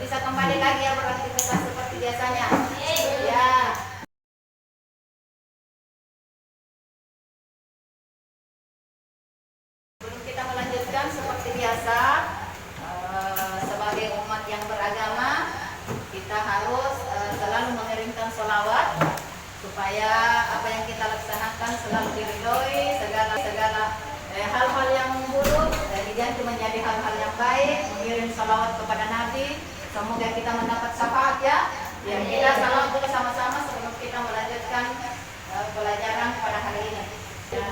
bisa kembali lagi ya beraktivitas seperti biasanya. Ya. Sebelum kita melanjutkan seperti biasa, sebagai umat yang beragama, kita harus selalu mengirimkan sholawat supaya apa yang kita laksanakan selalu diridhoi, segala hal-hal yang buruk diganti menjadi hal-hal yang baik. Mengirim sholawat kepada Nabi, semoga kita mendapat syafaat ya. Yang kita salawat dulu sama-sama sebelum kita melanjutkan pelajaran pada hari ini. Ya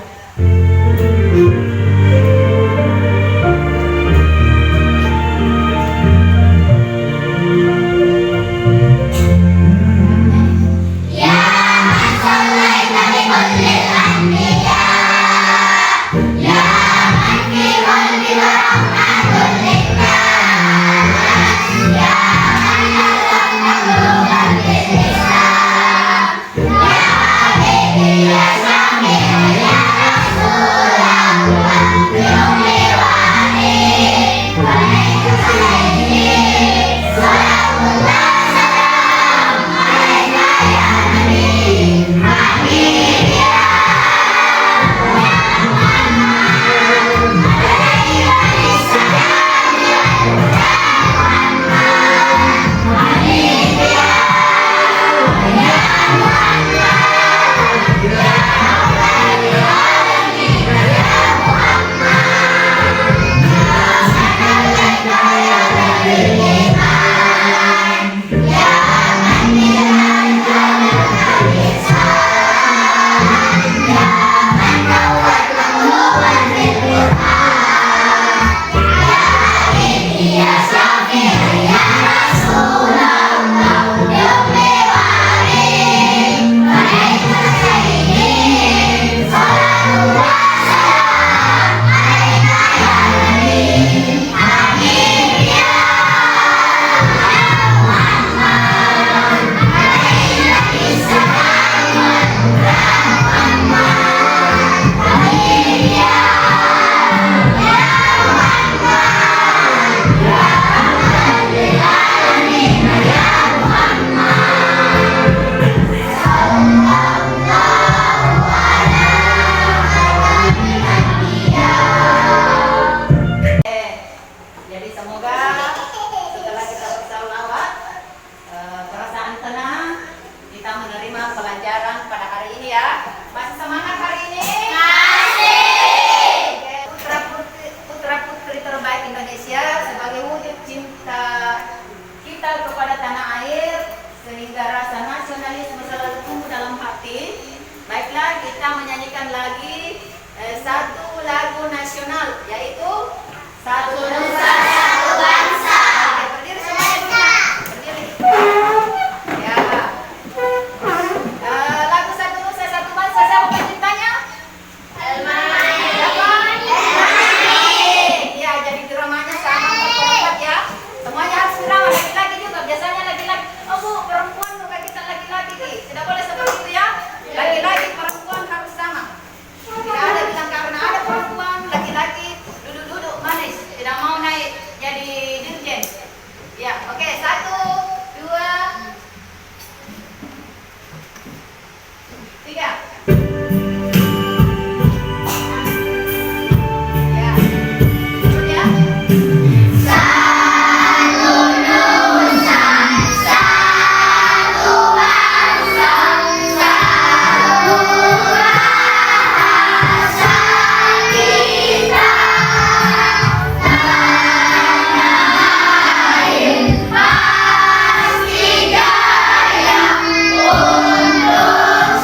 satu lagu nasional, yaitu Satu Nusa Satu Bangsa. Oke, berdiri semuanya dulu. Berdiri. Ya. Lagu Satu Nusa Satu Bangsa, siapa penciptanya? Siapa? Ya, jadi dramanya sama perempuan ya. Semuanya harus drama, laki-laki juga. Biasanya laki-laki. Oh bu, perempuan bukan kita laki-laki. Tidak boleh seperti itu ya. Laki-laki perempuan harus sama. Tidak ada bilang karena ada perempuan, laki-laki duduk-duduk manis, tidak mau naik jadi dirjen. Ya, oke, 1, 2, 3. Ya, ikut ya. Satu Nusa Satu Bangsa, satu bahasa kita, tanah air pasti jaya untuk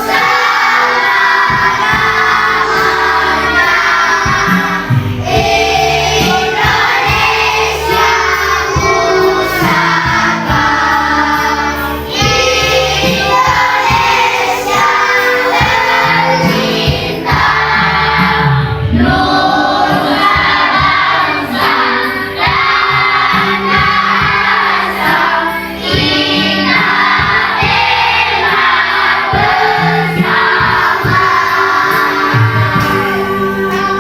selama-lamanya. Indonesia Pusaka, Indonesia tercinta, Nusa Bangsa dan Rasa, kita bela bersama.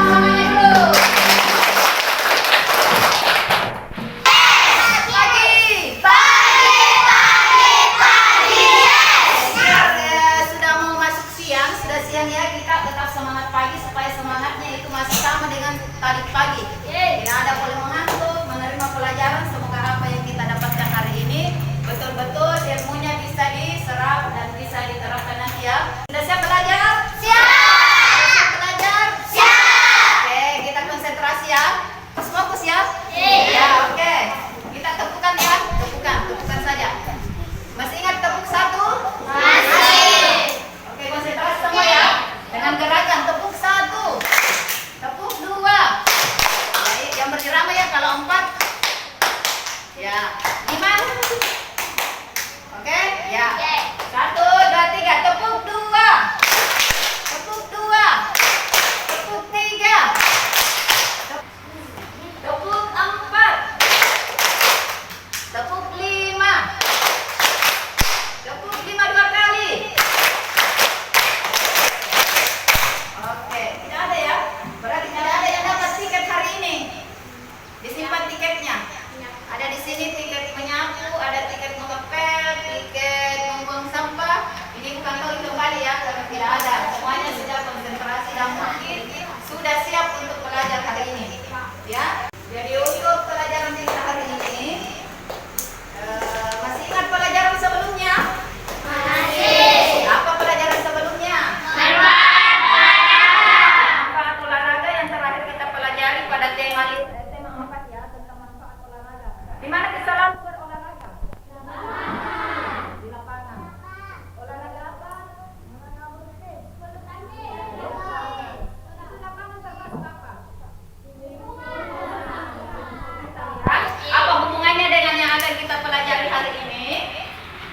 Semuanya dulu. Pagi. Pagi, yes. Biar sudah mau masuk siang, sudah siang ya, kita tetap semangat pagi supaya semangatnya itu masih sama dengan tadi pagi. Tidak ada boleh mengantuk, menerima pelajaran. Semoga apa yang kita dapatkan hari ini betul-betul ilmunya bisa diserap dan bisa diterapkan nanti ya. Sudah siap belajar? Siap. Siap belajar? Siap. Oke, kita konsentrasi ya. Fokus ya. Iya. Ya, oke. Kita tepukan ya. Tepukan saja. Masih ingat tepuk 1? Masih. Oke, konsentrasi semua ya. Dengan gerakan tepuk 1, tepuk 2. Ya, yang berirama ya, kalau 4. Ya, 5. Oke, ya. 1, 2, 3, tepuk 2. Tepuk 2. Tepuk 3. Tepuk 4. Tepuk 5. Tepuk 5 2 kali. Oke, tidak ada ya? Berarti tidak ada yang dapat tiket hari ini. Disimpan tiketnya. Ada di sini tiket menyapu, ada tiket mengepel, tiket membuang sampah. Ini bukan kali kembali ya, karena tidak ada. Semuanya sudah konsentrasi dan mungkin sudah siap untuk belajar hari ini. Ya. Jadi untuk pelajaran kita hari ini, masih ingat pelajaran sebelumnya? Masih. Apa pelajaran sebelumnya? Manfaat olahraga yang terakhir kita pelajari pada tema 4 ya, tentang manfaat olahraga. Di mana kita selalu berolahraga? Di lapangan. Olahraga apa? Olahraga bulu tangkis. Itu lapangan termasuk apa? Apa hubungannya dengan yang akan kita pelajari hari ini?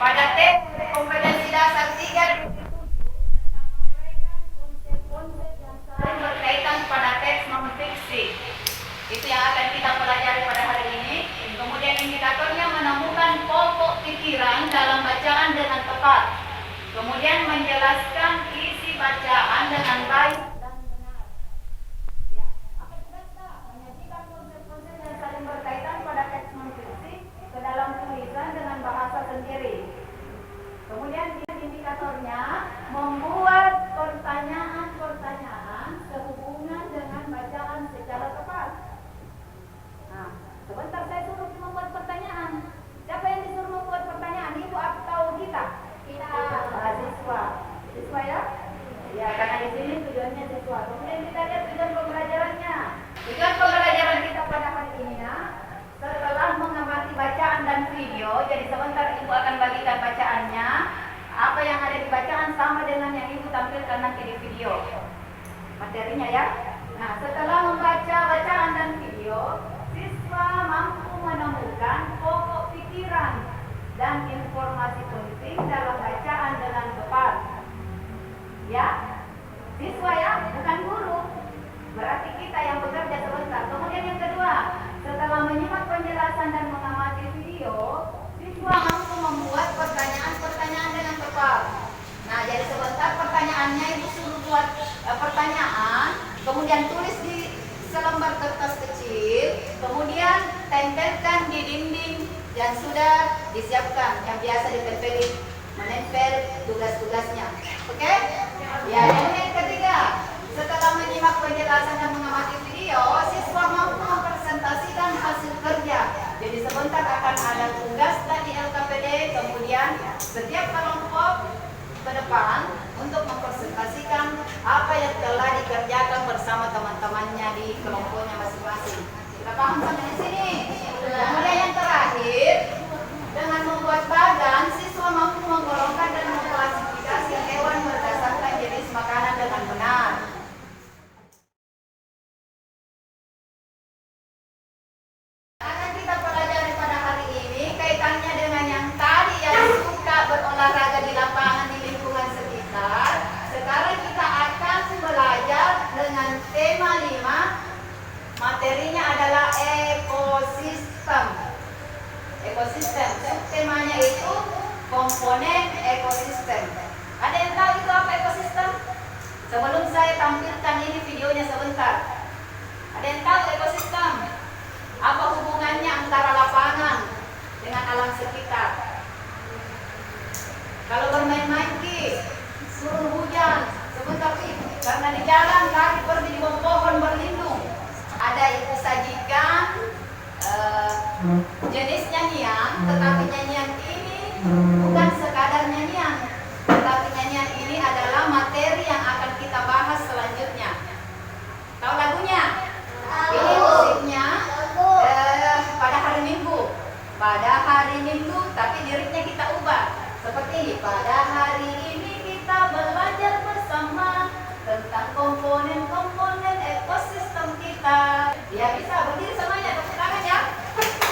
Pada tema kompetensi dasar 3 konsep-konsep yang saling berkaitan pada teks non-fiksi. Itu yang akan kita pelajari pada hari ini. Kemudian indikatornya menemukan pokok pikiran dalam bacaan dengan tepat. Kemudian menjelaskan isi bacaan dengan baik dan benar. Ya, apa tugasnya? Menyajikan konsep-konsep yang saling berkaitan pada teks non-fiksi ke dalam tulisan dengan bahasa sendiri. Kemudian indikatornya membuat pertanyaan-pertanyaan sehubungan dengan bacaan secara tepat. Nah, sebentar saya suruh membuat pertanyaan. Siapa yang disuruh membuat pertanyaan? Ibu atau kita? Kita. Siswa. Siswa ya? Ya, karena di sini tujuannya siswa. Kemudian kita lihat tujuan pembelajarannya. Tujuan pembelajaran kita pada hari ini ya, setelah mengamati bacaan dan video, jadi sebentar Ibu akan bagikan bacaannya. Apa yang ada di bacaan sama dengan yang Ibu tampilkan nanti di video. Materinya ya. Nah, setelah membaca bacaan dan video, siswa mampu menemukan pokok pikiran dan informasi penting dalam bacaan dengan tepat. Ya, siswa ya, bukan guru. Berarti kita yang bekerja sebentar. Kemudian yang kedua, setelah menyimak penjelasan dan mengamati video, siswa mampu membuat pertanyaan-pertanyaan dengan tepat. Nah, jadi sebentar pertanyaannya itu suruh buat pertanyaan, kemudian tulis di selembar kertas kecil, kemudian tempelkan di dinding yang sudah disiapkan, yang biasa ditempeli, menempel tugas-tugasnya. Oke? Ya, yang ketiga, setelah menyimak penjelasan dan mengamati video, siswa mampu mempresentasikan hasil kerja. Jadi sebentar akan ada tugas tadi LKPD, kemudian setiap kelompok ke depan untuk mempresentasikan apa yang telah dikerjakan bersama teman-temannya di kelompoknya masing-masing. Kita paham sampai di sini? Kemudian yang terakhir, dengan membuat bagan, siswa mampu menggolongkan dan mengklasifikasi hewan berdasarkan jenis makanan dengan benar. Akan kita pelajari pada hari ini kaitannya dengan yang tadi yang suka berolahraga di lapangan di lingkungan sekitar. Sekarang kita akan belajar dengan tema 5. Materinya adalah ekosistem. Ekosistem. Temanya itu komponen ekosistem. Ada yang tahu itu apa ekosistem? Sebelum saya tampilkan ini videonya sebentar. Ada yang tahu ekosistem? Apa hubungannya antara lapangan dengan alam sekitar? Kalau bermain-main turun hujan, sebentar karena di jalan lari pergi di bawah pohon berlindung. Ada ibu sajikan jenis nyanyian, tetapi nyanyian ini bukan sekadar nyanyian, tetapi nyanyian ini adalah materi yang akan kita bahas selanjutnya. Tahu lagunya? Ini musiknya pada hari Minggu. Pada hari Minggu, tapi liriknya kita ubah seperti ini. Pada hari ini kita belajar bersama tentang komponen-komponen ekosistem kita. Ya, bisa berdiri semuanya, tepuk tangan ya.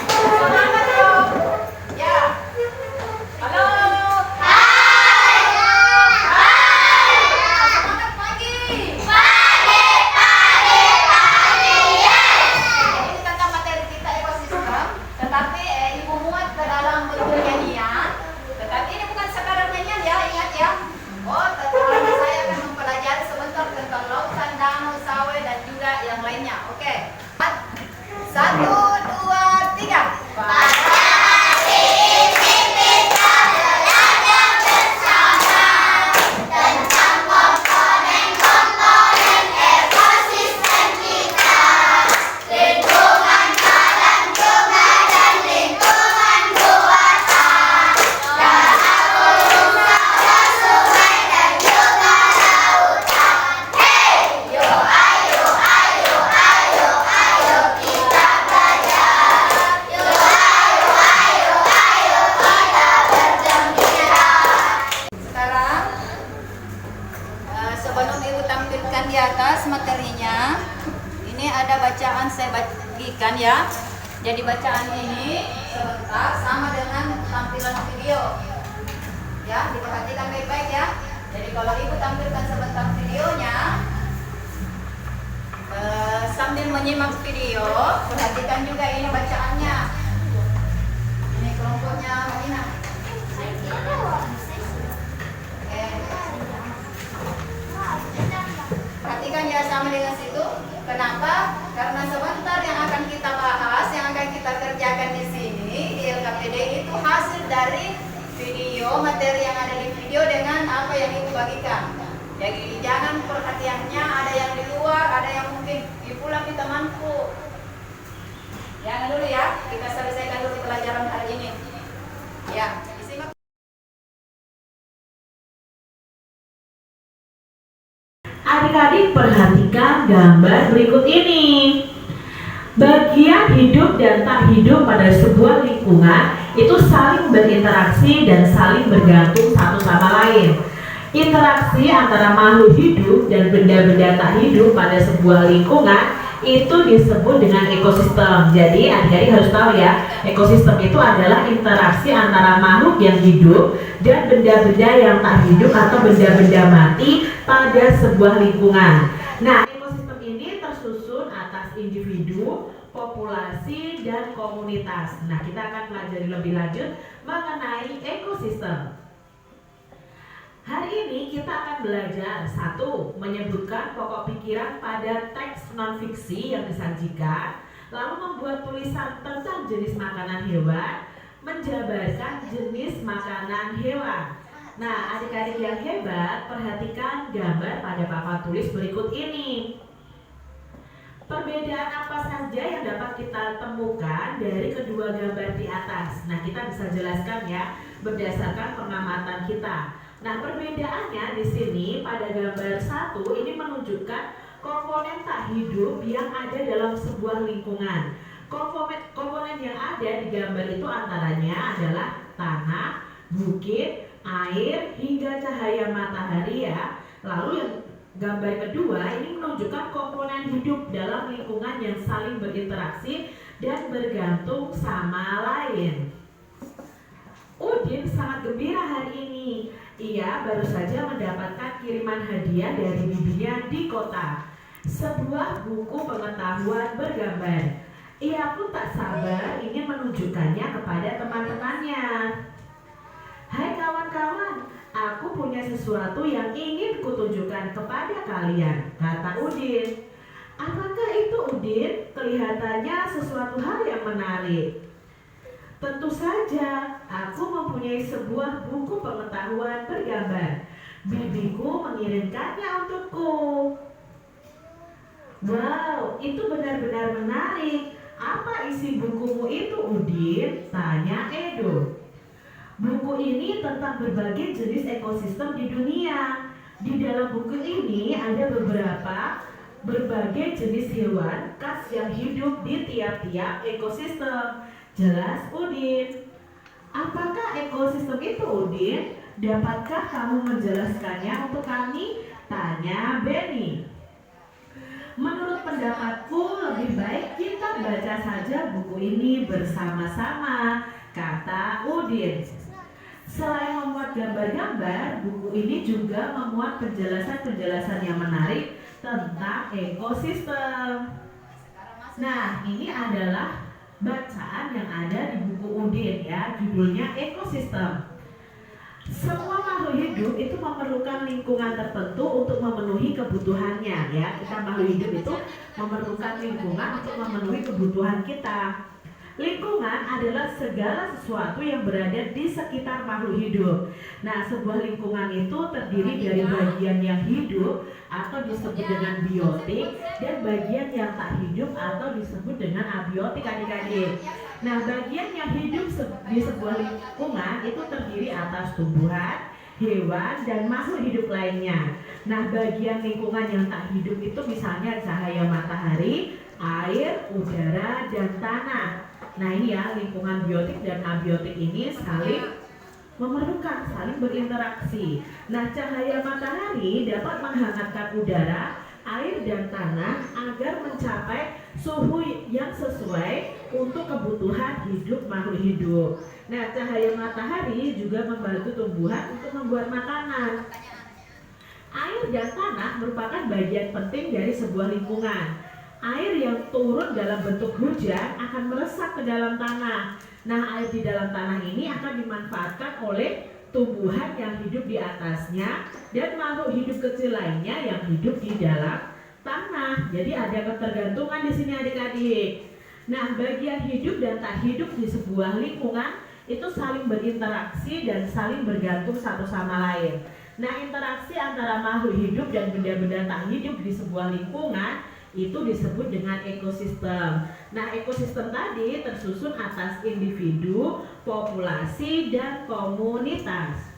Semangat dong. Ya. Halo. Hai. Semangat pagi. Pagi, yes. Ini tentang materi kita ekosistem, tetapi ibu muat ke dalam bentuk nyanyian. Tetapi ini bukan sekadar nyanyian ya, ingat ya. Oh, tetapi saya akan mempelajari sebentar tentang lautan, danau, sawah dan juga yang lainnya. Oke. 1, 2, 3. Pada hari ini kita belajar bersama tentang komponen-komponen ekosistem kita. Lingkungan dalam juga dan lingkungan buatan. Darat, gunung, sawah, sungai dan juga lautan. Hey, yo ayo ayo ayo ayo kita belajar. Yo ayo ayo ayo kita bergembira. Sekarang sebelum ibu tampilkan di atas materinya, ini ada bacaan saya bagikan ya. Jadi bacaan ini sebentar sama dengan tampilan video. Ya, diperhatikan baik-baik ya. Jadi kalau ibu tampilkan sebentar videonya, sambil menyimak video, perhatikan juga ini bacaannya. Ini kelompoknya Marina. Perhatikan ya sama dengan situ. Kenapa? Karena sebentar yang akan kita bahas, yang akan kita kerjakan di sini di LKPD itu hasil dari video, materi yang ada di video dengan apa yang ibu bagikan. Jadi jangan perhatiannya ada yang di luar, ada yang mungkin di pulang di temanku. Jangan dulu ya, kita selesaikan dulu pelajaran hari ini. Ya, disimak. Adik-adik perhatikan gambar berikut ini. Bagian hidup dan tak hidup pada sebuah lingkungan itu saling berinteraksi dan saling bergantung satu sama lain. Interaksi antara makhluk hidup dan benda-benda tak hidup pada sebuah lingkungan itu disebut dengan ekosistem. Jadi adik-adik harus tahu ya, ekosistem itu adalah interaksi antara makhluk yang hidup dan benda-benda yang tak hidup atau benda-benda mati pada sebuah lingkungan. Nah, ekosistem ini tersusun atas individu, populasi, dan komunitas. Nah, kita akan pelajari lebih lanjut mengenai ekosistem. Hari ini kita akan belajar satu, menyebutkan pokok pikiran pada teks non-fiksi yang disajikan, lalu membuat tulisan tentang jenis makanan hewan, menjabarkan jenis makanan hewan. Nah, adik-adik yang hebat, perhatikan gambar pada papan tulis berikut ini. Perbedaan apa saja yang dapat kita temukan dari kedua gambar di atas? Nah, kita bisa jelaskan ya berdasarkan pengamatan kita. Nah, perbedaannya di sini pada gambar 1 ini menunjukkan komponen tak hidup yang ada dalam sebuah lingkungan. Komponen yang ada di gambar itu antaranya adalah tanah, bukit, air, hingga cahaya matahari ya. Lalu yang gambar kedua ini menunjukkan komponen hidup dalam lingkungan yang saling berinteraksi dan bergantung sama lain. Udin sangat gembira hari ini. Ia baru saja mendapatkan kiriman hadiah dari bibinya di kota, sebuah buku pengetahuan bergambar. Ia pun tak sabar ingin menunjukkannya kepada teman-temannya. Hai kawan-kawan, aku punya sesuatu yang ingin kutunjukkan kepada kalian, kata Udin. Apakah itu, Udin? Kelihatannya sesuatu hal yang menarik. Tentu saja, aku mempunyai sebuah buku pengetahuan bergambar. Bibiku mengirimkannya untukku. Wow, itu benar-benar menarik. Apa isi bukumu itu, Udin? Tanya Edo. Buku ini tentang berbagai jenis ekosistem di dunia. Di dalam buku ini ada berbagai jenis hewan khas yang hidup di tiap-tiap ekosistem. Jelas, Udin. Apakah ekosistem itu, Udin? Dapatkah kamu menjelaskannya untuk kami? Tanya Benny. Menurut pendapatku, lebih baik kita baca saja buku ini bersama-sama, kata Udin. Selain memuat gambar-gambar, buku ini juga memuat penjelasan-penjelasan yang menarik tentang ekosistem. Nah, ini adalah bacaan yang ada di buku Udin ya, judulnya ekosistem. Semua makhluk hidup itu memerlukan lingkungan tertentu untuk memenuhi kebutuhannya ya. Kita makhluk hidup itu memerlukan lingkungan untuk memenuhi kebutuhan kita. Lingkungan adalah segala sesuatu yang berada di sekitar makhluk hidup. Nah, sebuah lingkungan itu terdiri dari bagian yang hidup atau disebut dengan biotik dan bagian yang tak hidup atau disebut dengan abiotik, adik-adik. Nah, bagian yang hidup di sebuah lingkungan itu terdiri atas tumbuhan, hewan, dan makhluk hidup lainnya. Nah, bagian lingkungan yang tak hidup itu misalnya cahaya matahari, air, udara, dan tanah. Nah, ini ya, lingkungan biotik dan abiotik ini saling memerlukan, saling berinteraksi. Nah, cahaya matahari dapat menghangatkan udara, air, dan tanah agar mencapai suhu yang sesuai untuk kebutuhan hidup makhluk hidup. Nah, cahaya matahari juga membantu tumbuhan untuk membuat makanan. Air dan tanah merupakan bagian penting dari sebuah lingkungan. Air yang turun dalam bentuk hujan akan meresap ke dalam tanah. Nah, air di dalam tanah ini akan dimanfaatkan oleh tumbuhan yang hidup di atasnya dan makhluk hidup kecil lainnya yang hidup di dalam tanah. Jadi ada ketergantungan di sini, adik-adik. Nah, bagian hidup dan tak hidup di sebuah lingkungan itu saling berinteraksi dan saling bergantung satu sama lain. Nah, interaksi antara makhluk hidup dan benda-benda tak hidup di sebuah lingkungan itu disebut dengan ekosistem. Nah, ekosistem tadi tersusun atas individu, populasi, dan komunitas.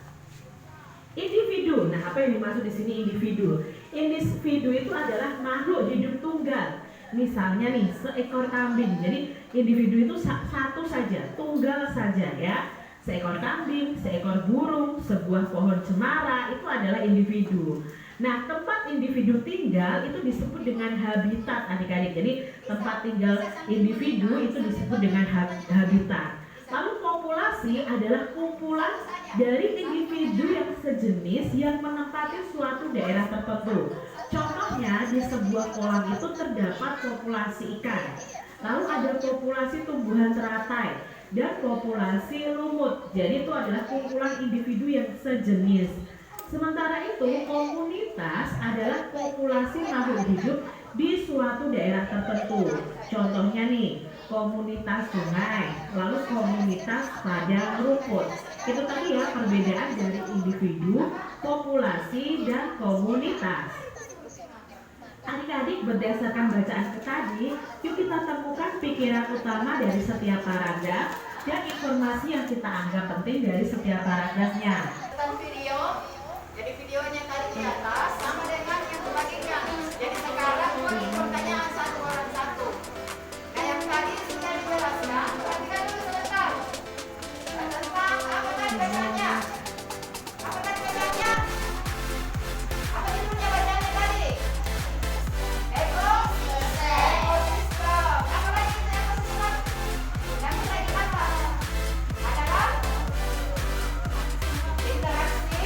Individu. Nah, apa yang dimaksud di sini individu? Individu itu adalah makhluk hidup tunggal. Misalnya nih, seekor kambing. Jadi individu itu satu saja, tunggal saja ya. seekor kambing, seekor burung, sebuah pohon cemara, itu adalah individu. Nah, tempat individu tinggal itu disebut dengan habitat, adik-adik. Jadi, tempat tinggal individu itu disebut dengan habitat. Lalu populasi adalah kumpulan dari individu yang sejenis yang menempati suatu daerah tertentu. Contohnya, di sebuah kolam itu terdapat populasi ikan. Lalu ada populasi tumbuhan teratai dan populasi lumut. Jadi itu adalah kumpulan individu yang sejenis. Sementara itu, komunitas adalah populasi makhluk hidup di suatu daerah tertentu. Contohnya nih, komunitas sungai, lalu komunitas padang rumput. Itu tadi ya perbedaan dari individu, populasi, dan komunitas. Adik-adik, berdasarkan bacaan tadi, yuk kita temukan pikiran utama dari setiap paragraf dan informasi yang kita anggap penting dari setiap paragrafnya. Tentang video, jadi videonya tadi di atas sama dengan yang sebagiannya. Jadi sekarang bagi pertanyaan satu orang satu. Nah yang tadi sudah dijelaskan, perhatikan dulu sebentar. Tentang apa tadi bacanya? Apa tadi bacanya? Apa judulnya bacanya tadi? Ekosistem. Apa lagi itu ekosistem? Yang lagi apa? Adalah interaksi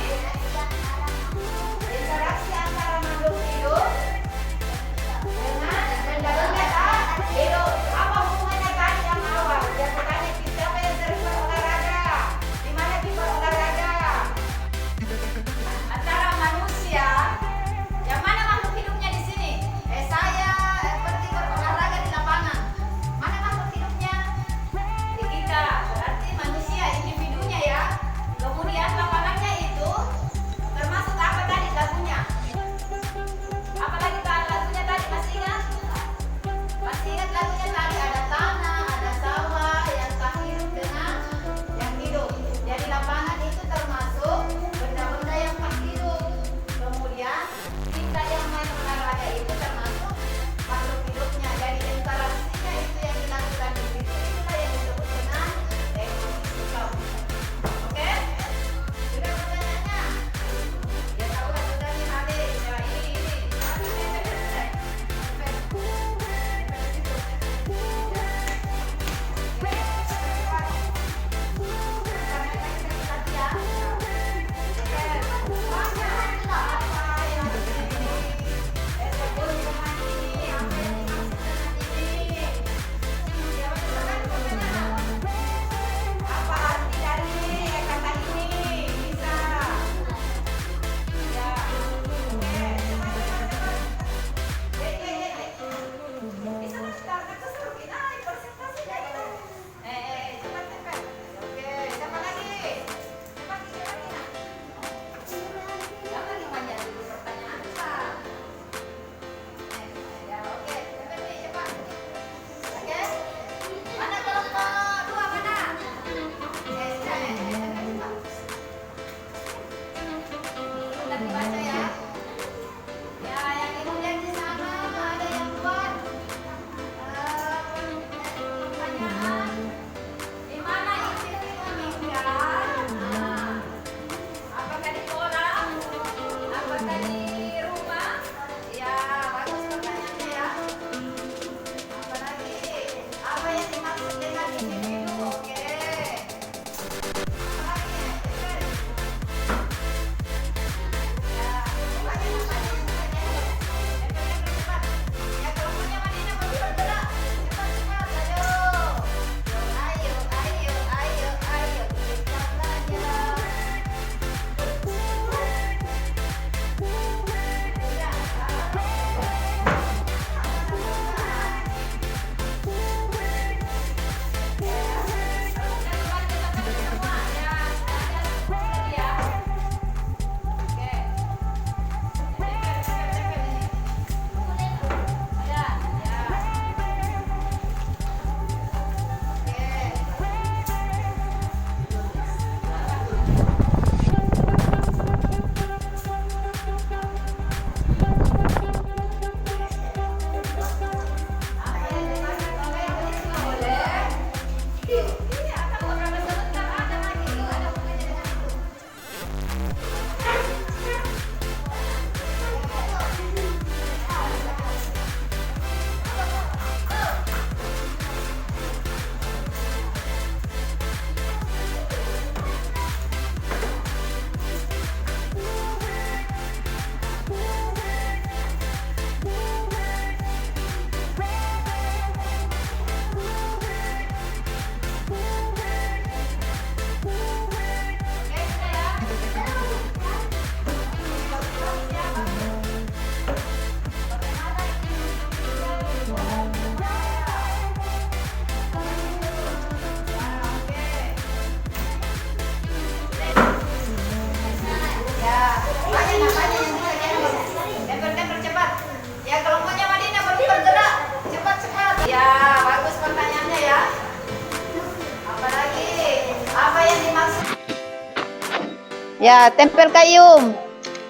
Ya, tempel Kayum.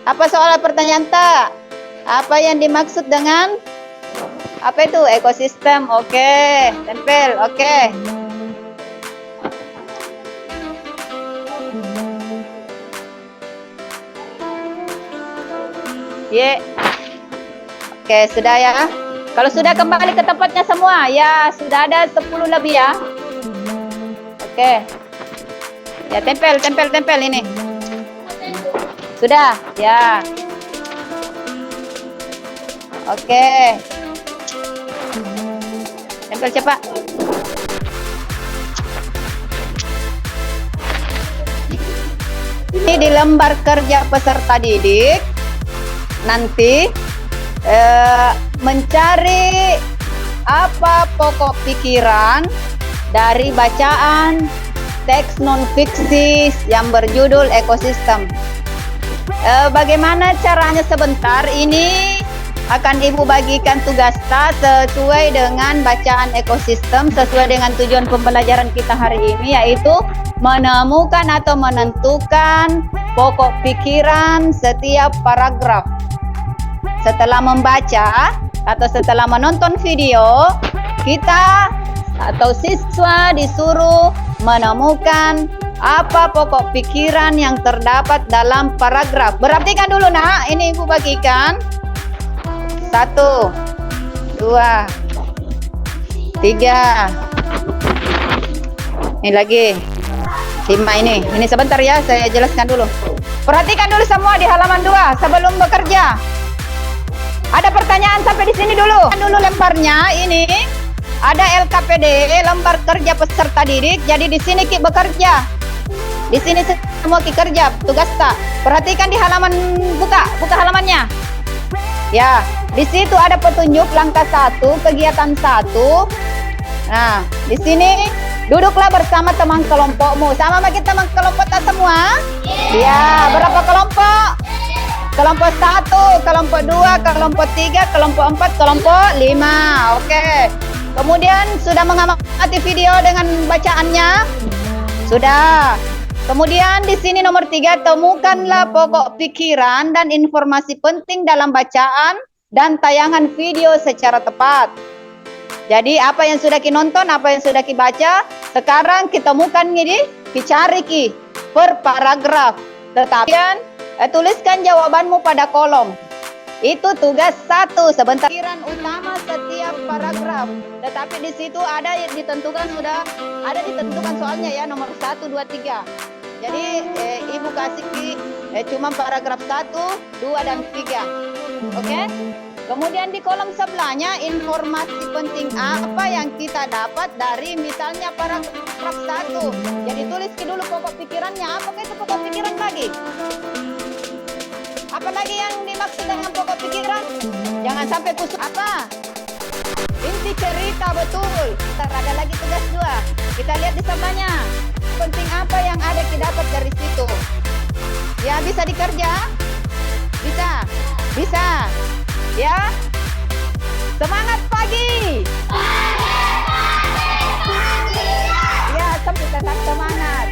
Apa soal pertanyaan tak? Apa yang dimaksud dengan apa itu ekosistem? Oke, tempel. Oke. Ye. Oke, sudah ya. Kalau sudah kembali ke tempatnya semua, ya sudah ada 10 lebih ya. Oke. Ya, tempel ini. Sudah, ya. Oke. Tempel cepat. Ini di lembar kerja peserta didik. Nanti mencari apa pokok pikiran dari bacaan teks non-fiksi yang berjudul ekosistem. Bagaimana caranya sebentar, ini akan Ibu bagikan tugas tas sesuai dengan bacaan ekosistem, sesuai dengan tujuan pembelajaran kita hari ini, yaitu menemukan atau menentukan pokok pikiran setiap paragraf. Setelah membaca atau setelah menonton video, kita atau siswa disuruh menemukan apa pokok pikiran yang terdapat dalam paragraf. Perhatikan dulu nak, ini Ibu bagikan. 1, 2, 3. Ini lagi 5 ini. Ini sebentar ya, saya jelaskan dulu. Perhatikan dulu semua di halaman 2 sebelum bekerja. Ada pertanyaan sampai di sini dulu. Dulu lembarnya ini ada LKPD, lembar kerja peserta didik. Jadi di sini Ki bekerja. Di sini semua Ki kerja, tugas tak. Perhatikan di halaman, buka halamannya. Ya, di situ ada petunjuk langkah 1, kegiatan 1. Nah, di sini duduklah bersama teman kelompokmu. Sama sama kita teman kelompok tak semua? Ya, berapa kelompok? Kelompok 1, kelompok 2, kelompok 3, kelompok 4, kelompok 5. Oke. Kemudian sudah mengamati video dengan bacaannya? Sudah. Kemudian di sini nomor 3, temukanlah pokok pikiran dan informasi penting dalam bacaan dan tayangan video secara tepat. Jadi apa yang sudah Ki nonton, apa yang sudah Ki baca, sekarang kita temukan ini, Ki cari Ki per paragraf. Tetapi tuliskan jawabanmu pada kolom. Itu tugas 1, sebentar. Pikiran utama setiap paragraf. Tetapi di situ ada yang ditentukan, sudah ada ditentukan soalnya ya, nomor 1, 2, 3. Jadi Ibu kasih Ki cuma paragraf 1, 2, dan 3. Oke? Kemudian di kolom sebelahnya informasi penting apa yang kita dapat dari misalnya paragraf 1. Jadi tulis dulu pokok pikirannya. Apakah itu pokok pikiran lagi? Apa lagi yang dimaksud dengan pokok pikiran? Jangan sampai kusut apa? Inti cerita betul. Ntar ada lagi tugas 2. Kita lihat di sebelahnya. Penting apa yang ada kita dapat dari situ? Ya, bisa dikerja? Bisa? Bisa? Ya? Semangat pagi! Ya, sampai tetap semangat.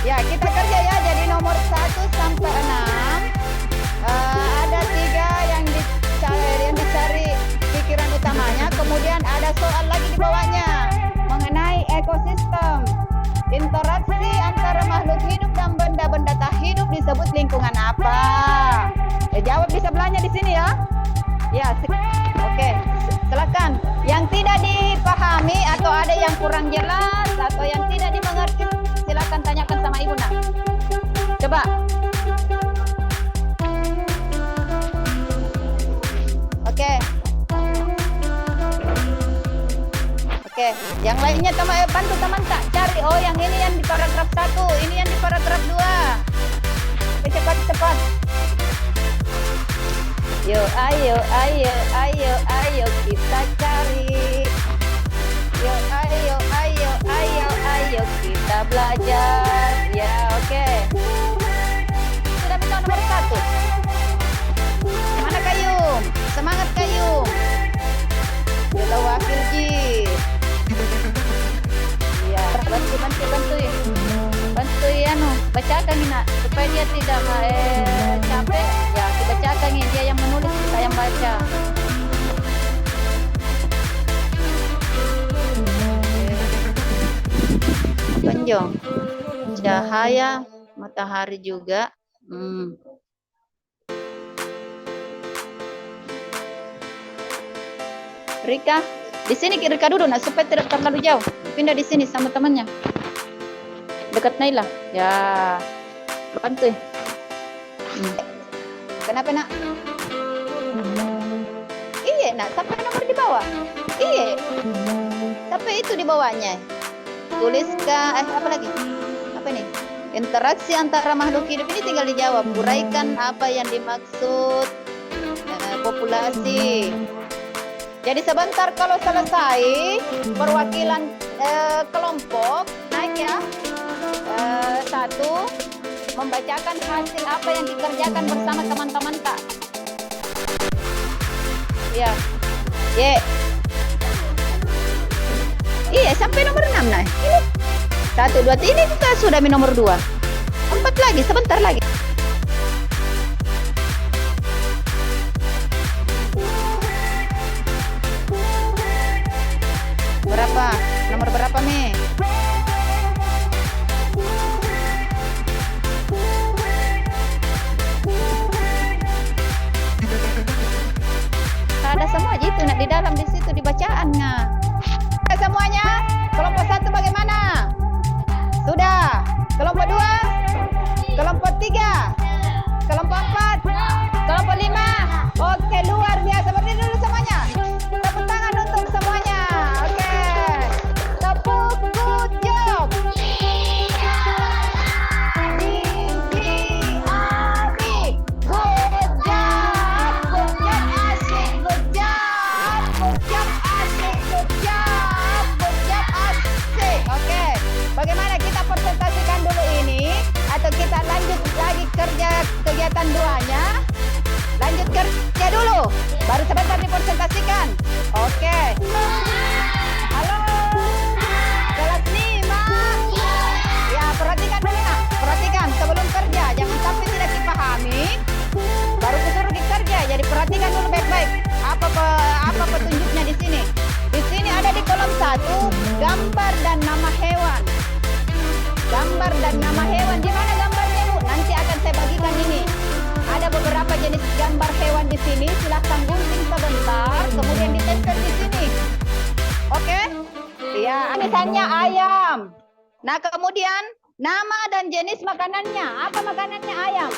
Ya, kita kerja ya. Jadi nomor 1 sampai 6. Ada 3 yang dicari pikiran utamanya. Kemudian ada soal lagi di bawahnya mengenai ekosistem. Interaksi antara makhluk hidup dan benda-benda tak hidup disebut lingkungan apa? Jawab di sebelahnya di sini ya. Ya, oke. Silakan. Yang tidak dipahami atau ada yang kurang jelas atau yang tidak dimengerti, silakan tanyakan sama Ibu nak. Coba. Oke. Oke, yang lainnya bantu teman tak cari. Oh, yang ini yang di paragraf 1, ini yang di paragraf 2. Cepat. Yuk, ayo kita cari. Yuk, ayo kita belajar. Ya, oke. Sudah minta nomor 1. Mana Kayum? Semangat Kayum. Kita wakil Ji. Ya, bantu ya. Bantu ya, bacakan nak. supaya dia tidak capek, ya dibacakan ini, dia yang menulis kita yang baca. Penjong cahaya matahari juga. Rika, di sini Rika duduk, nah supaya tidak terlalu jauh. Pindah di sini sama temannya. Dekat Naila. Ya, bantu. Kenapa nak? Iya nak, sampai nomor di bawah. Iya. Sampai itu di bawahnya. Tuliskan, apa lagi? Apa nih? Interaksi antara makhluk hidup ini tinggal dijawab. Uraikan apa yang dimaksud populasi. Jadi sebentar kalau selesai perwakilan kelompok naik ya. Satu membacakan hasil apa yang dikerjakan bersama teman-teman Kak. Ya. Iya sampai nomor 6 nah. Ini 1, 2, ini kita sudah nomor 2. 4 lagi, sebentar lagi. Berapa? Nomor berapa nih? Ada semua itu nak di dalam di situ dibacaannya. Semuanya kelompok 1 bagaimana? Sudah. Kelompok 2, kelompok 3, kelompok 4, kelompok 5. Oke, luar biasa. Berdiri dulu semuanya. Tepuk tangan untuk semuanya. Oke. Tepuk good job. Bagaimana kita presentasikan dulu ini atau kita lanjut lagi kerja kegiatan 2-nya? Lanjut kerja dulu, baru sebentar dipresentasikan. Oke. Halo, kelas 5. Ya, perhatikan dulu nah. Perhatikan sebelum kerja, jangan sampai tidak dipahami. Baru disuruh dikerja, jadi perhatikan dulu baik-baik. Apa petunjuknya di sini? Di sini ada di kolom 1 gambar dan nama hewan. Gambar dan nama hewan, di mana gambarnya Bu? Nanti akan saya bagikan ini. Ada beberapa jenis gambar hewan di sini. Silahkan gunting sebentar, kemudian ditempel di sini. Oke? Ya, misalnya ayam. Nah, kemudian nama dan jenis makanannya. Apa makanannya ayam?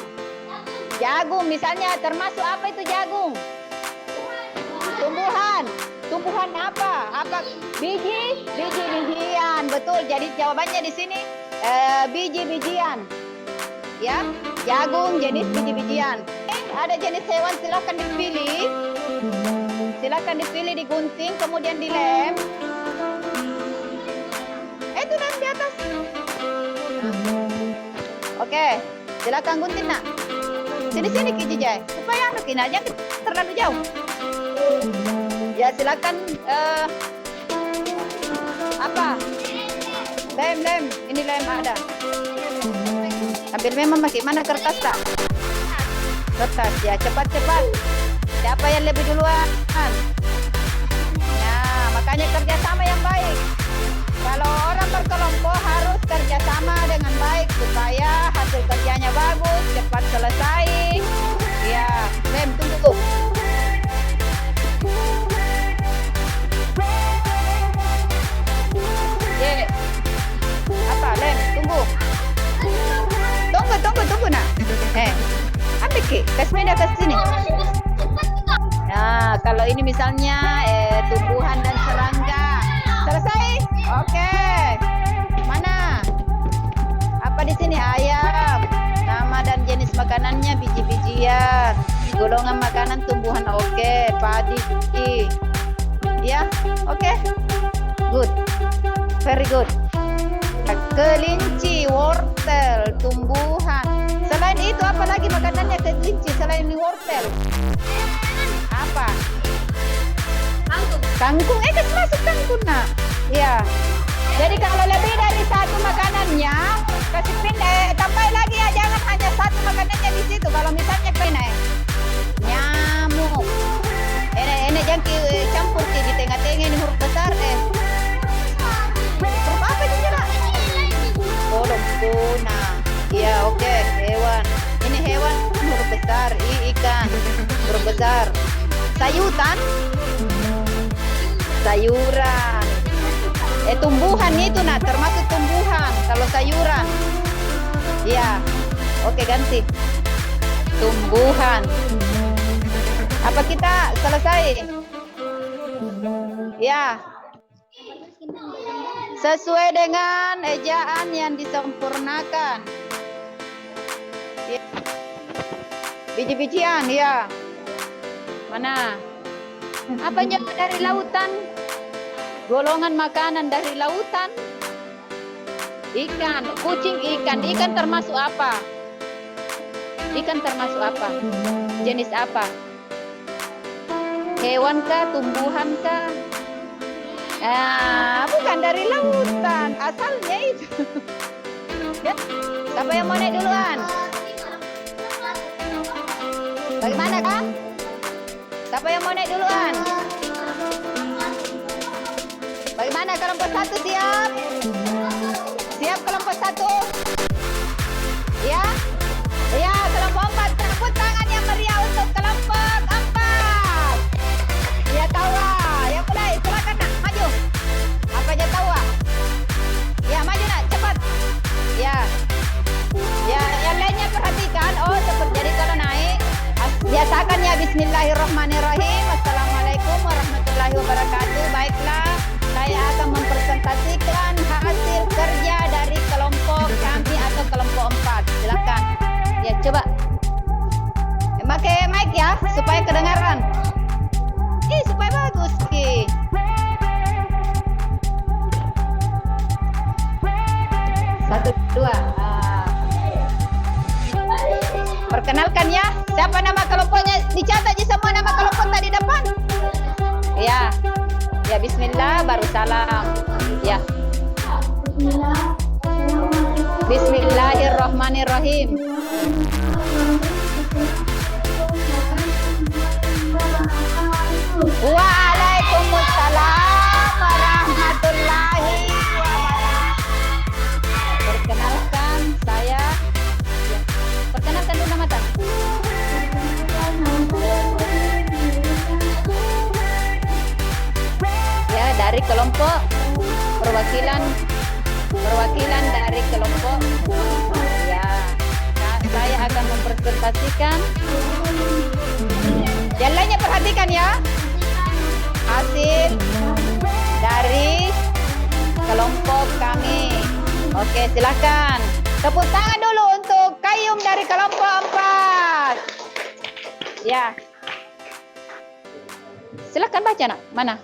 Jagung, misalnya. Termasuk apa itu jagung? Tumbuhan. Tumbuhan apa? Apa? Biji-bijian. Betul. Jadi jawabannya di sini biji-bijian. Ya, jagung jenis biji-bijian. Ada jenis hewan, silakan dipilih. Silakan dipilih, digunting, kemudian dilem. Itu lem di atas. Oke, silakan gunting nak. Sini Kiji Jai, supaya kinanya terlalu jauh. Ya silakan apa? Lem, ini lem ada. Ambil memang bagaimana kertas tak? Kertas ya, cepat. Siapa yang lebih duluan? Nah, makanya kerjasama yang baik. Kalau orang berkelompok harus kerjasama dengan baik supaya hasil kerjanya bagus, cepat selesai. Ya, lem tunggu. Apa lem tunggu nak ambil Ki, kasih media ke sini. Nah kalau ini misalnya tumbuhan dan serangga selesai. Oke, mana apa di sini? Ayam, nama dan jenis makanannya biji-bijian, golongan makanan tumbuhan. Oke, padi ya. Oke, good, very good. Kelinci, wortel, tumbuhan. Selain itu apa lagi makanannya kelinci selain wortel? Apa? Kangkung. Kan masuk kangkung nak. Ya. Jadi kalau lebih dari satu makanannya kasih tambah lagi ya, jangan hanya makanannya di situ. Kalau misalnya kena nyamuk, ini jangki campur di tengah-tengah ini huruf besar huruf apa sih Jana? Oh lompuna. Iya oke, hewan. Ini hewan huruf besar, ikan huruf besar. Sayuran, sayuran. Tumbuhan itu nah termasuk tumbuhan kalau sayuran. Iya. Oke ganti. Tumbuhan. Apa kita selesai? Ya. Sesuai dengan ejaan yang disempurnakan. Ya. Biji-bijian ya. Mana? Apa yang dari lautan? Golongan makanan dari lautan. Ikan, kucing ikan. Ikan termasuk apa? Ikan termasuk apa? Jenis apa? Hewan kah? Tumbuhan kah? Bukan dari lautan. Asalnya itu. Ya. Siapa yang mau naik duluan? Bagaimana kah? Siapa yang mau naik duluan? Bagaimana kelompok 1 siap? Siap kelompok 1? Ya? Ya, kelompok 4. Tepuk tangan yang meriah untuk kelompok 4. Ya, tawa. Ya, mulai. Silakan nak, maju. Apa aja tawa? Ya, maju nak, cepat. Ya. Ya, yang lainnya perhatikan. Oh, cepat. Jadi kalau naik, biasakan ya bismillahirrahmanirrahim. Assalamualaikum warahmatullahi wabarakatuh. Baiklah. Saya akan mempresentasikan hasil kerja dari kelompok kami atau kelompok 4. Silakan. Ya, coba. Pakai mic ya, supaya kedengaran. Supaya bagus, Ki. Satu, dua. Perkenalkan ya, siapa nama kelompoknya? Dicatat aja semua nama kelompok tadi depan. Ya. Ya, bismillah baru salam. Ya. Bismillahirrahmanirrahim. Waalaikumsalam warahmatullahi wabarakatuh. Perkenalkan saya. Ya. Perkenalkan dulu nama tak? Dari kelompok perwakilan dari kelompok ya. Nah, saya akan mempresentasikan. Yang lainnya perhatikan ya. Hasil dari kelompok kami. Oke, silakan. Tepuk tangan dulu untuk Kayum dari kelompok 4. Ya. Silakan baca nak. Mana?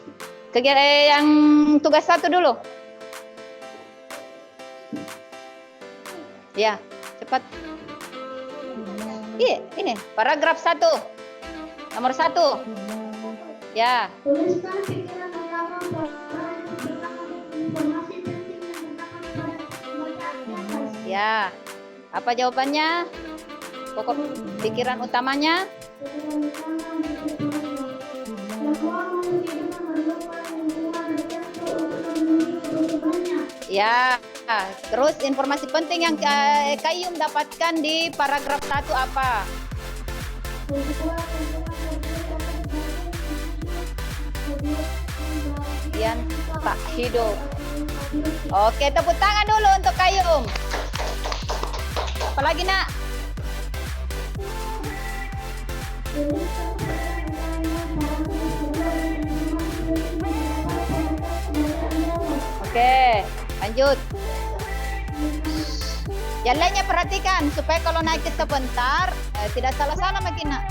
Kegiatan yang tugas 1 dulu. Ya, cepat. Iya, ini paragraf 1. Nomor 1. Ya. Tuliskan pikiran utama tentang informasi penting yang terdapat pada bacaan. Ya. Apa jawabannya? Pokok pikiran utamanya? Ya, terus informasi penting yang Kayum dapatkan di paragraf 1 apa? Yang tak hidup. Oke, tepuk tangan dulu untuk Kayum. Apalagi nak? Oke, lanjut. Yang lainnya perhatikan supaya kalau naik sebentar tidak salah-salah makin nak.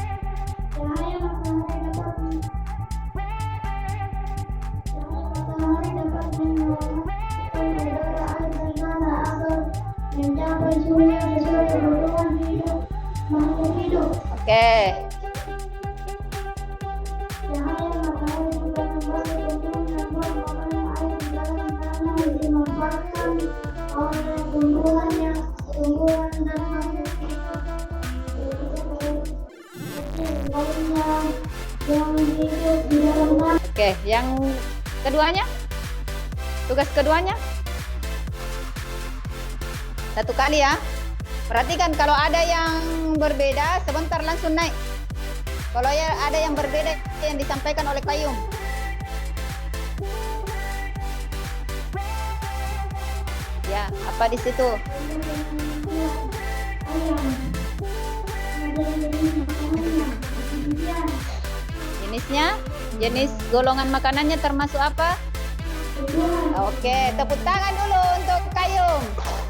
Oke. Oke, yang keduanya? Tugas keduanya? Satu kali ya. Perhatikan kalau ada yang berbeda, sebentar langsung naik. Kalau ya ada yang berbeda yang disampaikan oleh Qayyum. Ya, apa di situ? Jenisnya? Jenis golongan makanannya termasuk apa? Oke, tepuk tangan dulu untuk Qayyum.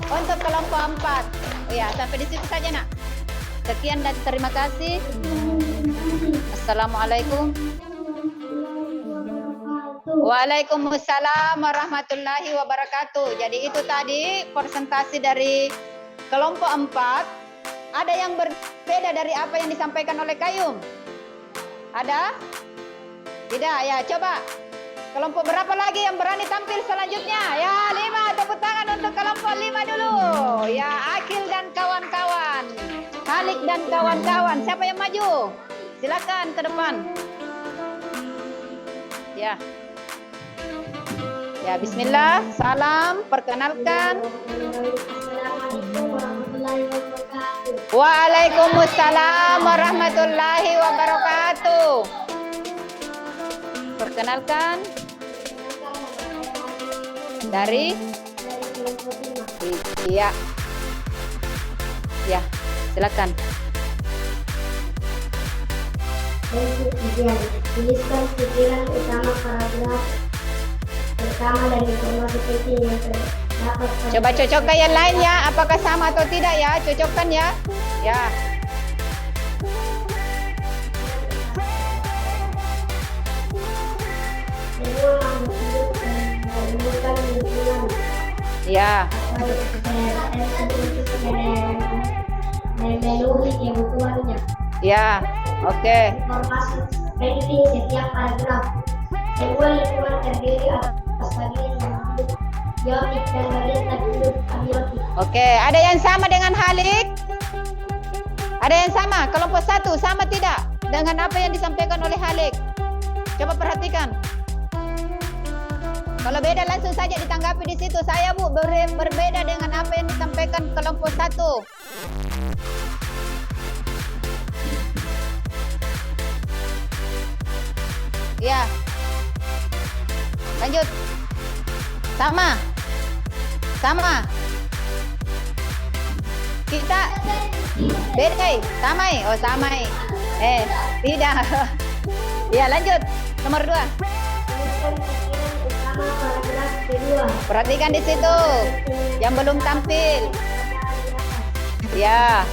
Untuk kelompok 4. Ya, sampai di situ saja, Nak. Sekian dan terima kasih. Assalamualaikum. Waalaikumsalam warahmatullahi wabarakatuh. Jadi itu tadi presentasi dari kelompok 4. Ada yang berbeda dari apa yang disampaikan oleh Qayyum? Ada? Tidak, ya coba. Kelompok berapa lagi yang berani tampil selanjutnya? Ya, 5. Tepuk tangan untuk kelompok 5 dulu. Ya, Akil dan kawan-kawan. Halik dan kawan-kawan. Siapa yang maju? Silakan ke depan. Ya. Ya, bismillah. Salam, perkenalkan. Assalamualaikum warahmatullahi wabarakatuh. Waalaikumsalam warahmatullahi wabarakatuh. Perkenalkan dari iya. Ya, silakan. Tuliskan pikiran utama paragraf pertama dan informasi penting yang terdapat. Coba cocokkan yang lain ya, apakah sama atau tidak ya? Cocokkan ya. Ya. Semua makhluk hidup menimbulkan lingkungan. Ya. Memenuhi kebutuhannya. Ya. Oke. Informasi penting setiap paragraf. Sebuah lingkungan terdiri atas bagian yang hidup biotik dan bagian tak hidup abiotik. Oke, ada yang sama dengan Halik? Ada yang sama? Kelompok 1 sama tidak dengan apa yang disampaikan oleh Halik? Coba perhatikan. Kalau beda langsung saja ditanggapi di situ. Saya Bu berbeda dengan apa yang disampaikan kelompok 1. Ya. Lanjut. Sama. Sama. Kita beda, samai. Oh, samai. Tidak. Ya, lanjut. Nomor 2. Tuliskan pikiran utama paragraf kedua. Perhatikan di situ. Yang belum tampil. Ya.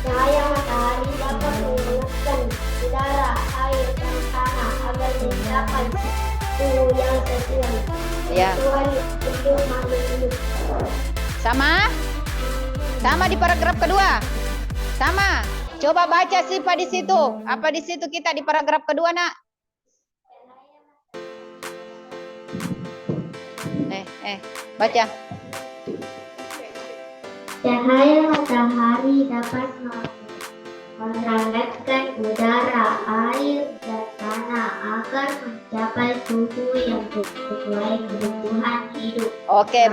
Cahaya matahari dapat menghangatkan udara, air, dan tanah agar mencapai suhu yang sesuai. Ya. Tuhan untuk makhluk hidup. Sama? Sama di paragraf kedua? Sama. Coba baca sifat di situ. Apa di situ kita di paragraf kedua, Nak? Baca. Cahaya matahari dapat menghangatkan udara, air, dan tanah agar mencapai suhu yang sesuai kebutuhan hidup. Oke,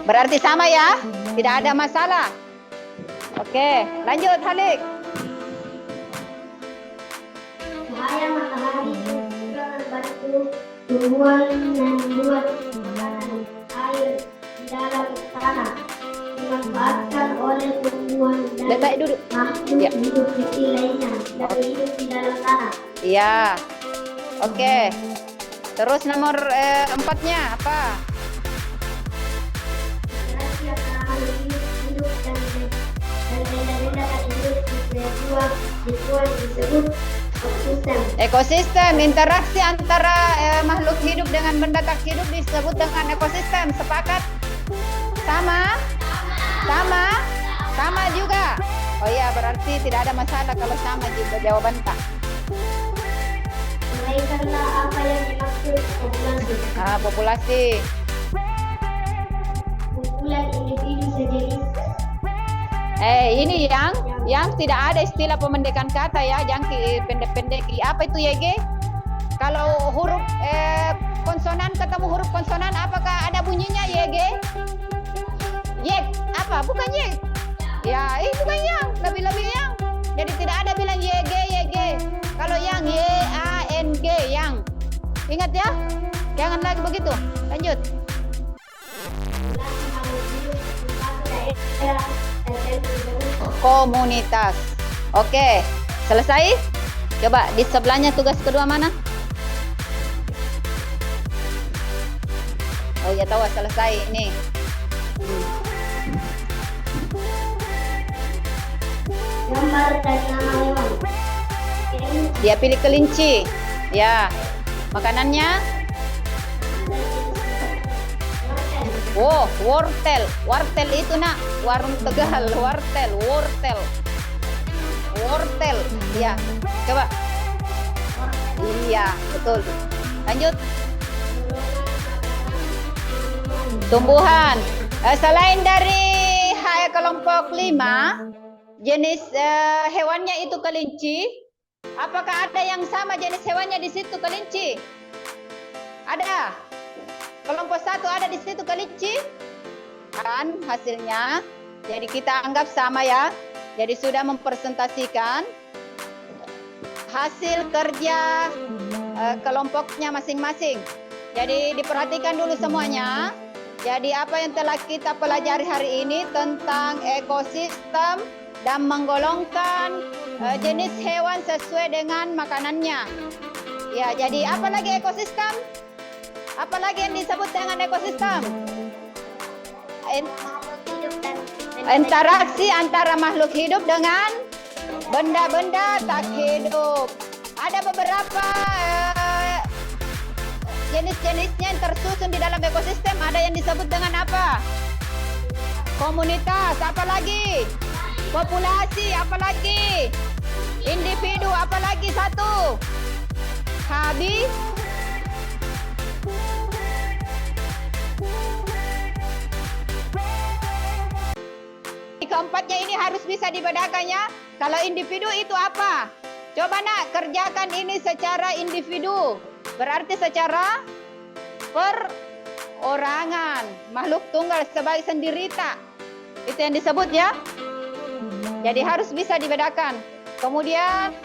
berarti sama ya? Tidak ada masalah. Oke, lanjut Halik. Cahaya matahari juga membantu tumbuhan dan membuat makanan, air di dalam tanah dimanfaatkan oleh tumbuhan dan Letak duduk. makhluk Ya. hidup kecil lainnya dari hidup di dalam tanah. Iya. Oke. Terus nomor 4-nya apa? Interaksi antara makhluk hidup dan benda-benda yang hidup di sebuah lingkungan disebut ekosistem. Ekosistem. Interaksi antara makhluk hidup dengan benda tak hidup disebut dengan ekosistem. Sepakat? Sama? Sama? Sama juga. Oh iya, berarti tidak ada masalah kalau sama juga jawaban Pak. Melainkanlah apa yang dimaksud populasi. Populasi. Kumpulan individu sejenis. Ini yang tidak ada istilah pemendekan kata ya, jangan pendek-pendek. Apa itu YG? Kalau huruf konsonan ketemu huruf konsonan, apakah ada bunyinya YG? Yek, apa? Bukan yek. Ya, bukan yang, lebih-lebih yang. Jadi tidak ada bilang YG, YG. Kalau yang YANG, yang. Ingat ya, jangan lagi begitu. Lanjut. Komunitas. Oke, selesai. Coba di sebelahnya tugas kedua mana? Oh ya tahu, selesai ini. Gambar dan nama hewan. Dia pilih kelinci. Ya. Makanannya? Oh, wortel. Wortel itu nak warung Tegal. Wortel, wortel. Wortel. Ya. Coba. Iya, betul. Lanjut. Tumbuhan. Selain dari kelompok 5, jenis hewannya itu kelinci. Apakah ada yang sama jenis hewannya di situ kelinci? Ada. Kelompok 1 ada di situ kelinci. Kan hasilnya. Jadi kita anggap sama ya. Jadi sudah mempresentasikan hasil kerja kelompoknya masing-masing. Jadi diperhatikan dulu semuanya. Jadi apa yang telah kita pelajari hari ini tentang ekosistem dan menggolongkan jenis hewan sesuai dengan makanannya. Ya, jadi apa lagi ekosistem? Apa lagi yang disebut dengan ekosistem? Interaksi antara makhluk hidup dengan benda-benda tak hidup. Ada beberapa jenis-jenisnya yang tersusun di dalam ekosistem. Ada yang disebut dengan apa? Komunitas, apa lagi? Populasi, apa lagi? Individu, apa lagi satu? Habis. Keempatnya ini harus bisa dibedakan ya. Kalau individu itu apa? Coba nak kerjakan ini secara individu. Berarti secara perorangan. Makhluk tunggal sebagai sendirita. Itu yang disebut ya. Jadi harus bisa dibedakan. Kemudian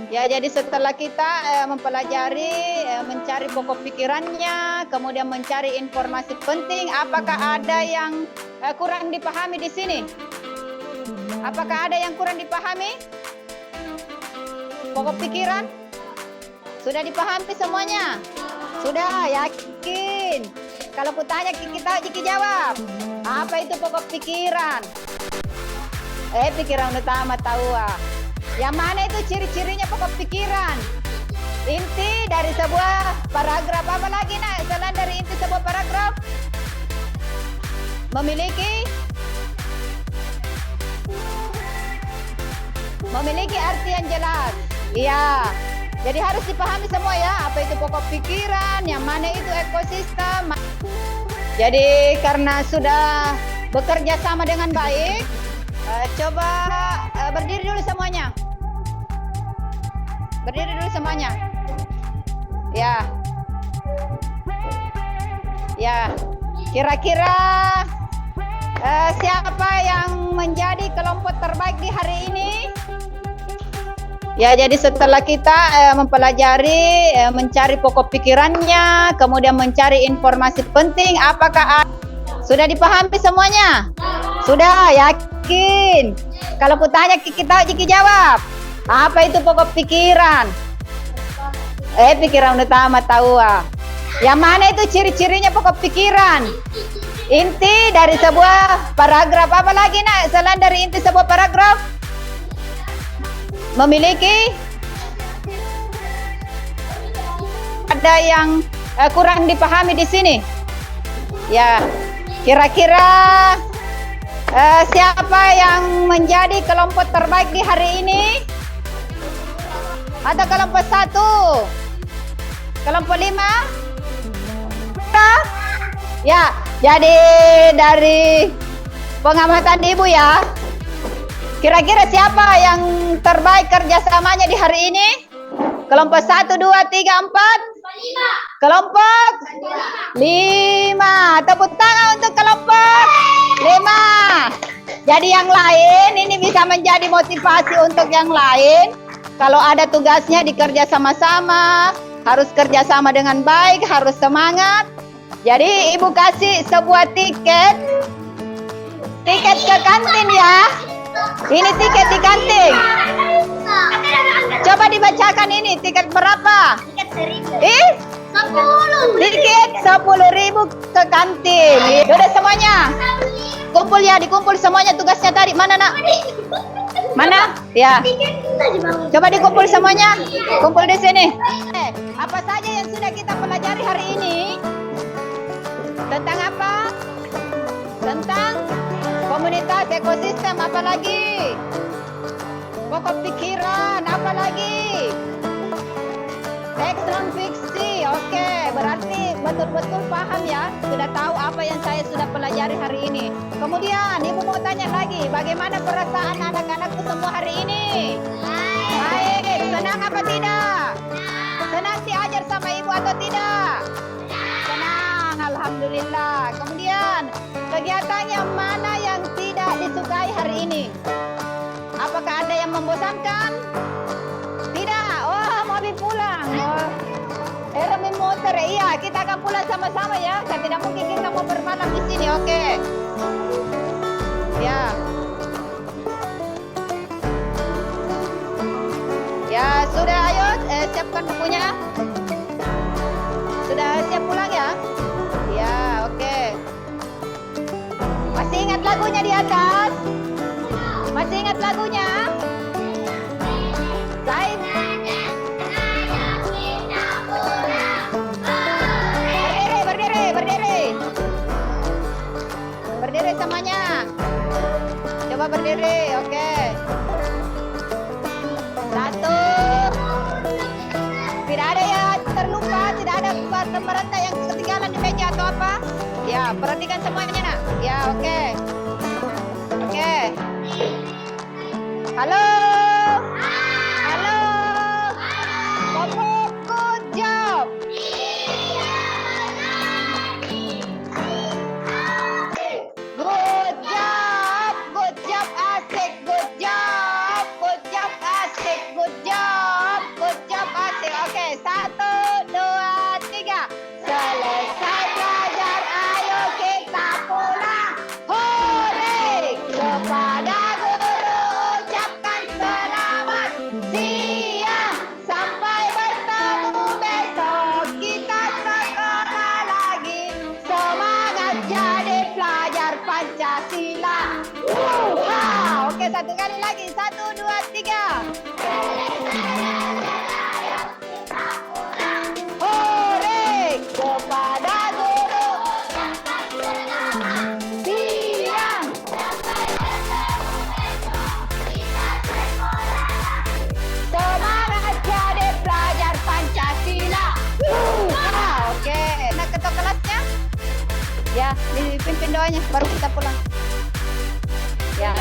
ya, jadi setelah kita mempelajari, mencari pokok pikirannya, kemudian mencari informasi penting, apakah ada yang kurang dipahami di sini? Apakah ada yang kurang dipahami? Pokok pikiran? Sudah dipahami semuanya? Sudah, yakin? Kalau kutanya kita jawab. Apa itu pokok pikiran? Pikiran utama tahu. Yang mana itu ciri-cirinya pokok pikiran? Inti dari sebuah paragraf. Apa lagi nak selain dari inti sebuah paragraf? Memiliki arti yang jelas. Iya. Jadi harus dipahami semua ya. Apa itu pokok pikiran? Yang mana itu ekosistem? Jadi karena sudah bekerja sama dengan baik, coba berdiri dulu semuanya. Berdiri dulu semuanya. Ya. Ya. Kira-kira siapa yang menjadi kelompok terbaik di hari ini? Ya, jadi setelah kita mempelajari, mencari pokok pikirannya, kemudian mencari informasi penting, apakah sudah dipahami semuanya? Sudah, yakin? Kalau kutanya kita jawab. Apa itu pokok pikiran? Pikiran utama tahu. Yang mana itu ciri-cirinya pokok pikiran? Inti dari sebuah paragraf. Apa lagi nak selain dari inti sebuah paragraf? Memiliki. Ada yang kurang dipahami di sini? Ya, kira-kira siapa yang menjadi kelompok terbaik di hari ini? Atau kelompok 1? Kelompok 5? Ya, jadi dari pengamatan ibu ya, kira-kira siapa yang terbaik kerjasamanya di hari ini? Kelompok 1, 2, 3, 4. Kelompok 5. Tepuk tangan untuk kelompok 5. Jadi yang lain ini bisa menjadi motivasi untuk yang lain. Kalau ada tugasnya dikerja sama-sama, harus kerja sama dengan baik, harus semangat. Jadi ibu kasih sebuah tiket ke kantin ya. Ini tiket di kantin. Coba dibacakan ini tiket berapa? Tiket 1000. Tiket 10.000 ke kantin. Udah semuanya. Kumpul ya, dikumpul semuanya tugasnya tadi. Mana nak? Mana? Ya. Coba dikumpul semuanya. Kumpul di sini. Apa saja yang sudah kita pelajari hari ini? Tentang apa? Tentang komunitas, ekosistem, apa lagi? Pokok pikiran, apa lagi? Teks non fiksi, oke. Berarti betul-betul paham ya. Sudah tahu apa yang saya sudah pelajari hari ini. Kemudian ibu mau tanya lagi, bagaimana perasaan anak-anakku semua hari ini? Baik, senang apa tidak? Senang diajar sama ibu atau tidak? Senang, alhamdulillah. Kemudian kegiatan yang mana yang tidak disukai hari ini? Apakah ada yang membosankan? Tidak. Oh, mobil pulang. Oh. Remi motor. Iya, kita akan pulang sama-sama ya. Tidak mungkin kita mau bermalam di sini. Oke. Ya. Ya, sudah ayo siapkan bukunya. Sudah siap pulang ya? Ya, oke. Masih ingat lagunya di atas? Masih ingat lagunya? Berdiri semuanya. Coba berdiri, oke. 1. Tidak ada yang terlupa, tidak ada pemerintah yang ketinggalan di meja atau apa? Ya, perhatikan semuanya nak. Ya, oke. Oke. Halo. Halo. Komuk, good job. Good job. Good job, asik. Good job. Good job, asik. Good job. Good job, asik. Oke, 1, 2, 3. Selesai belajar, ayo kita pulang. Hore! Kepada guru ucapkan selamat siang. Sampai bertemu besok, kita sekolah lagi. Semangat jadi pelajar Pancasila. Oke, satu kali lagi. 1, 2, 3. Hore! Kepada guru ucapkan selamat siang. Semangat jadi pelajar Pancasila. Oke, nak ketua kelasnya? Ya, dipimpin doanya, baru kita pulang. Ya.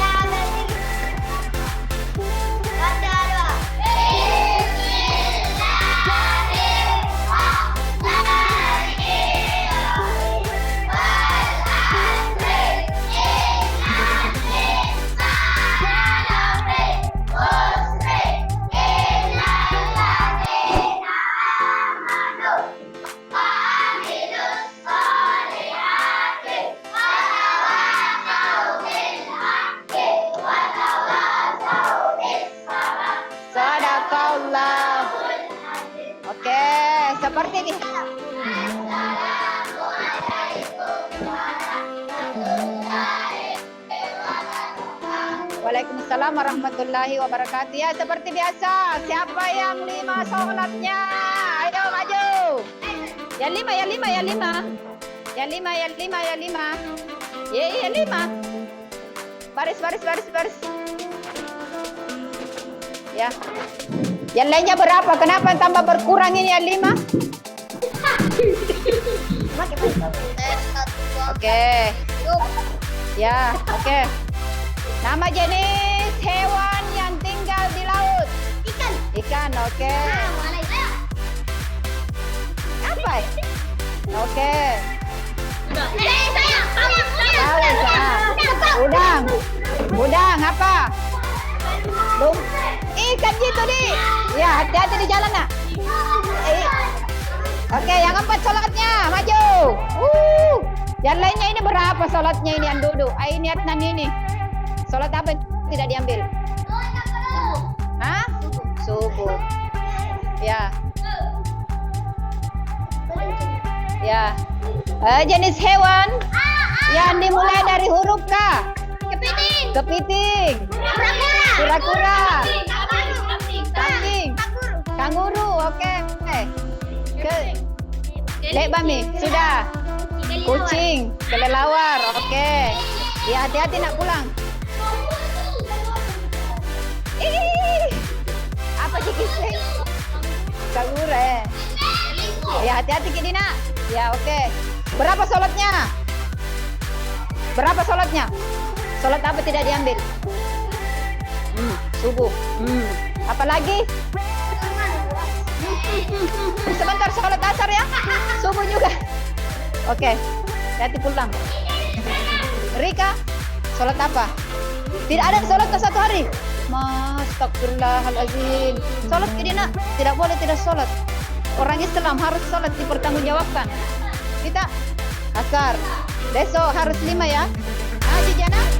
Sadaqallah. Oke, seperti ini. Waalaikumsalam warahmatullahi wabarakatuh. Ya, seperti biasa. Siapa yang 5 sholatnya? Ayo maju. Yang 5, yang 5, yang 5. Yang 5, yang 5, yang 5. Yang 5. Baris, baris, baris, baris. Ya. Yang lainnya berapa? Kenapa tambah berkurang ini yang 5? Oke. Ya, oke. Nama jenis hewan yang tinggal di laut. Ikan. Ikan, oke. Apa? Oke. Paus, udang. Udang apa? Ikan gitu di. Ya, hati-hati di jalan nak. Oke, yang keempat sholatnya, maju. Yang lainnya ini berapa sholatnya ini yang duduk? Niat nan ini. Sholat apa tidak diambil? Hah? Subuh. Ya. Ya. Jenis hewan yang dimulai dari huruf K. Kepiting. Kura-kura. Kambing. Kanguru. Oke. Lek Bami, sudah. Kucing, kelelawar. Oke. Ya, hati-hati nak pulang. Apa sih kisah? Kanguru. Ya, hati-hati Kak Dina. Ya, oke. Berapa sholatnya? Berapa sholatnya? Sholat apa tidak diambil? Subuh. Apalagi? Sebentar sholat asar ya. Subuh juga. Oke. Hati pulang. Rika, sholat apa? Tidak ada sholat ke satu hari. Astagfirullahaladzim. Sholat Dina tidak boleh tidak sholat. Orang Islam harus sholat dipertanggungjawabkan. Kita asar. Besok harus 5 ya. Jana.